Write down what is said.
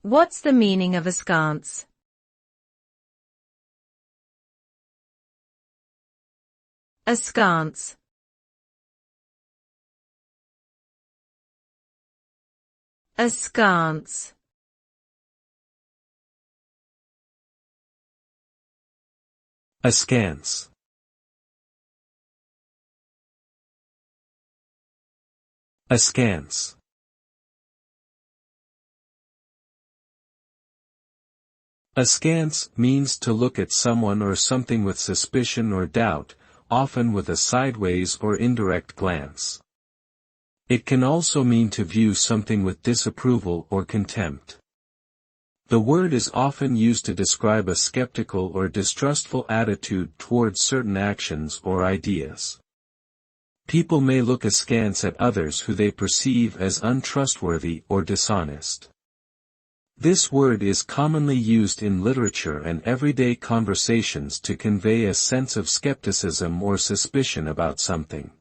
What's the meaning of askance? Askance. Askance. Askance. Askance. Askance means to look at someone or something with suspicion or doubt, often with a sideways or indirect glance. It can also mean to view something with disapproval or contempt. The word is often used to describe a skeptical or distrustful attitude towards certain actions or ideas. People may look askance at others who they perceive as untrustworthy or dishonest. This word is commonly used in literature and everyday conversations to convey a sense of skepticism or suspicion about something.